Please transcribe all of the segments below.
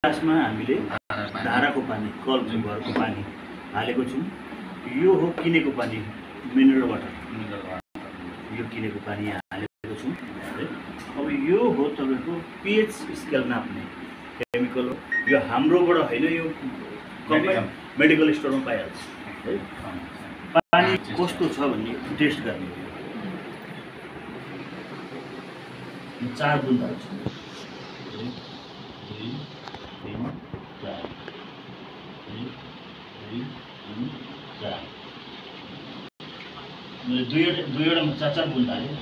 ग्लासमा हामीले धाराको पानी कलको घरको पानी हालेको छौँ। यो हो किनेको पानी मिनरल वाटर, यो किनेको पानी हालेको छौँ। अब यो हो तपाईँको पीएच स्केल नाप्ने केमिकल हो। यो हाम्रोबाट होइन, यो मेडिकल स्टोरमा पाइहाल्छ है। पानी कस्तो छ भन्ने टेस्ट गर्ने हो। 4 बुन्द हाल्छु, 1 2 3 4, 1 2 3 4। मैले दुईवटामा 4 बुन्द हालेँ।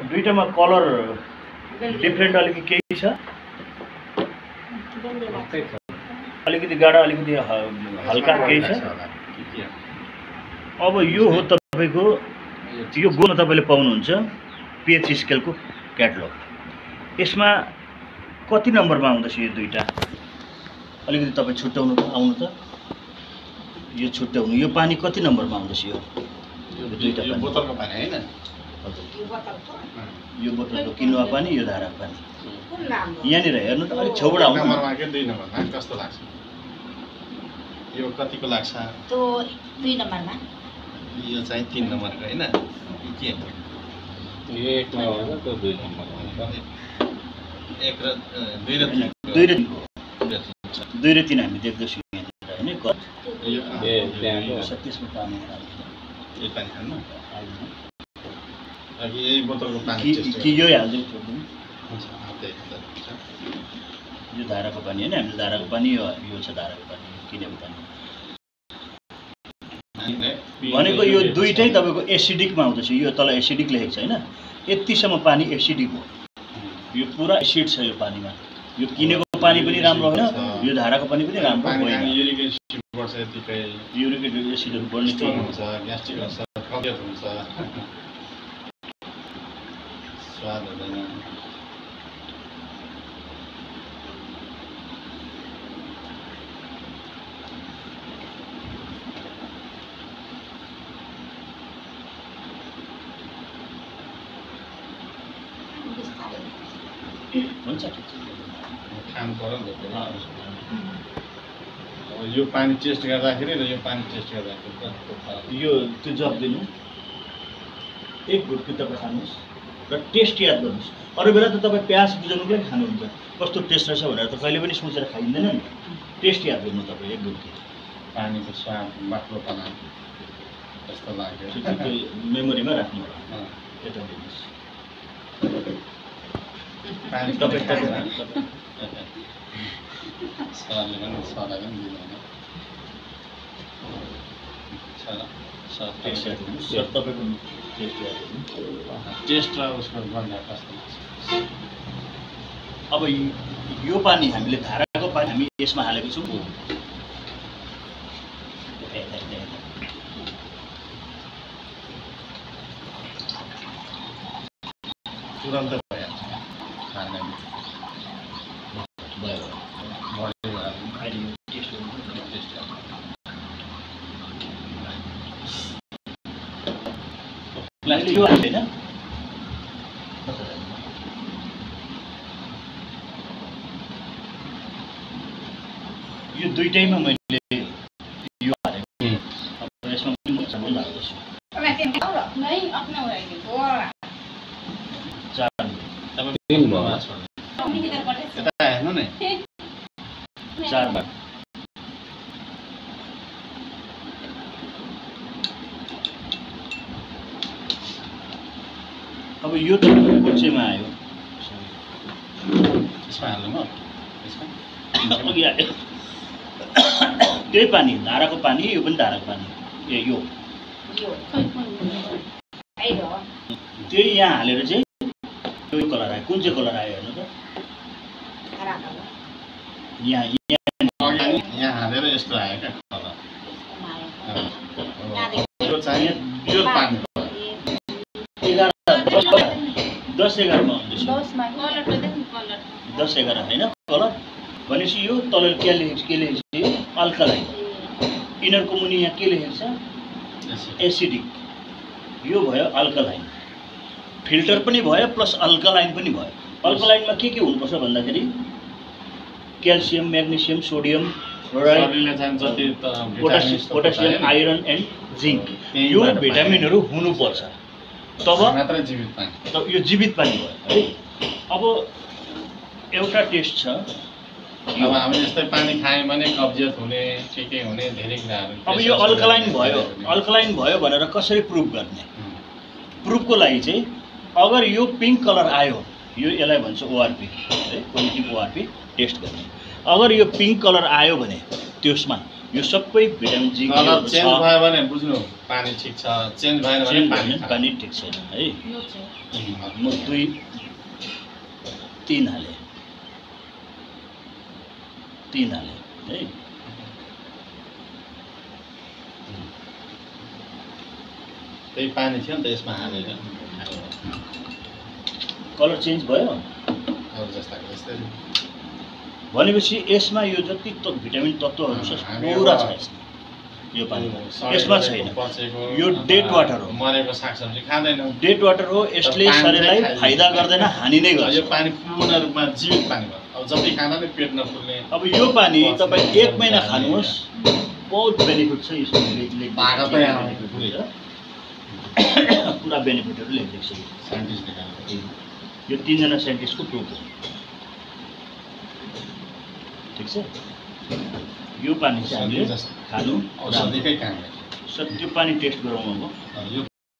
दुईटामा कलर डिफ्रेन्ट अलिकति केही छ, अलिकति गाढा अलिकति हल्का केही छ। अब यो हो तपाईँको, यो गोमा तपाईँले पाउनुहुन्छ पीएच स्केलको क्याटलग। यसमा कति नम्बरमा आउँदैछ यो दुईटा, अलिकति तपाईँ छुट्याउनु आउनु त। यो छुट्याउनु, यो पानी कति नम्बरमा आउँदैछ? यो दुईटा बोतलको पानी हैन, यो बोतलको किनुवा पानी, यो धाराको पानी। यहाँनिर हेर्नु त, अलिक छेउबाट आउनु। नम्बरमा के 2 नम्बरमा कस्तो लाग्छ? यो कतिको लाग्छ? तो 2 नम्बरमा। यो चाहिँ 3 नम्बरको हैन के? यो 1 नम्बर हो, त्यो 2 नम्बर हो। 1 र 2 र 3 हामी देख्दैछौँ यहाँनिर हैन। यो त्यसमा पानी हाल्नु, यो पानी हाल्नु। अघि यही बोतलको पानी कि यो हाल्दै छोड्दिनु। यो धाराको पानी हैन, हामीले धाराको पानी, यो छ धाराको पानी, किनेको पानी भनेको। यो दुईटै तपाईँको एसिडिकमा आउँदैछ। यो तल एसिडिक लेखेको छ हैन, यतिसम्म पानी एसिडिक हो। यो पुरा एसिड छ यो पानीमा। यो किनेको पानी पनि राम्रो होइन, यो धाराको पानी पनि राम्रो होइन। युरिक एसिड बढ्छ, यतिकै युरिक एसिडहरू बढ्ने हुन्छ, ग्यास्ट्रिक हुन्छ, कब्जियत हुन्छ, स्वाद हुँदैन। हुन्छ, खानु पर्यो नि त। यो पानी टेस्ट गर्दाखेरि र यो पानी टेस्ट गर्दाखेरि यो त्यो जब दिनु, 1 घुटकी तपाईँ खानुहोस् र टेस्ट याद गर्नुहोस्। अरू बेला त तपाईँ प्याज बुझाउनुको लागि खानुहुन्छ, कस्तो टेस्ट रहेछ भनेर त कहिले पनि सोचेर खाइँदैन नि। टेस्ट याद गर्नु तपाईँ 1 घुटकी। पानीको स्वाद बाक्लोपना जस्तो लाग्यो, त्यो मेमोरीमा राख्नु होला। यता दिनुहोस् पानी तपाईँ सरले पनि सरलाई पनि दिनुहुन्न। सर तपाईँको टेस्ट र उसको गन्ध कस्तो लाग्छ? अब यो पानी हामीले धाराको पानी हामी यसमा हालेको छौँ। तुरन्त भइहाल्छ खाना भयो। प्लास्टिक हाल्दैन, यो दुईटैमा मैले यो हालेको। अब यसमा पनि म चामल हाल्दैछु। 4 बार। अब यो त कुचेमा आयो, यसमा हाल्नु म, यसमा अघि हाल्यो। त्यही पानी, धाराको पानी, यो पनि धाराको पानी। यो त्यही यहाँ हालेर चाहिँ यो कलर आयो। कुन चाहिँ कलर आयो हेर्नु त। यहाँ हालेर यस्तो आयो क्या कलर। यो चाहिँ यो पानी 10-11 मा आउँदैछ। 10-11 होइन कलर। भनेपछि यो तल के लेखेको छ यो अल्कलाइन। इनरको मुनि यहाँ के लेखेको छ एसिडिक। यो भयो अल्कलाइन। फिल्टर पनि भयो प्लस अल्कलाइन पनि भयो। अल्कलाइनमा के हुनुपर्छ भन्दाखेरि क्याल्सियम, म्याग्नेसियम, सोडियम, शरीरले चाहिँ जति पोटासियम, आइरन एन्ड जिङ्क यो भिटामिनहरू हुनुपर्छ। तब मात्रै जीवित पानी। यो जीवित पानी भयो है। अब एउटा टेस्ट छ, अब हामी यस्तै पानी खायौँ भने कब्जियत हुने के हुने धेरै कुराहरू। अब यो अल्कलाइन भयो भनेर कसरी प्रुभ गर्ने? प्रुफको लागि चाहिँ अगर यो पिङ्क कलर आयो, यो यसलाई भन्छ ओआरपी है, पोजिटिभ ओआरपी टेस्ट गर्ने। अगर यो पिङ्क कलर आयो भने त्यसमा यो सबै भिटामिन जी कलर चेन्ज भयो भने बुझ्नु पानी ठिक छ, चेन्ज भएन भने पानी ठिक छैन है। म 2-3 हाले है। त्यही पानी थियो नि त यसमा हालेर कलर चेन्ज भयो अरू जस्ताको जस्तै। भनेपछि यसमा यो जति भिटामिन तत्त्वहरू छ पुरा छ यो पानीमा, यसमा छैन। यो डेड वाटर हो, मरेको सागसब्जी खाँदैनौँ, डेड वाटर हो। यसले शरीरलाई फाइदा गर्दैन, हानि नै गर्छ। यो पानी पूर्ण रूपमा जीवित पानी भयो। अब जति खाँदा नि पेट नफुल्ने। अब यो पानी तपाईँ 1 महिना खानुहोस्, बहुत बेनिफिट छ यसको। तागतै आउने पुरा बेनिफिटहरू लेखिदिएको छ साइन्टिस्टले। यो 3 जना साइन्टिस्टको प्रुफ हो। ठिक छ। यो पानी चाहिँ हामीले खानु औषधिकै काम गर्छ। त्यो पानी टेस्ट गरौँ अब। यो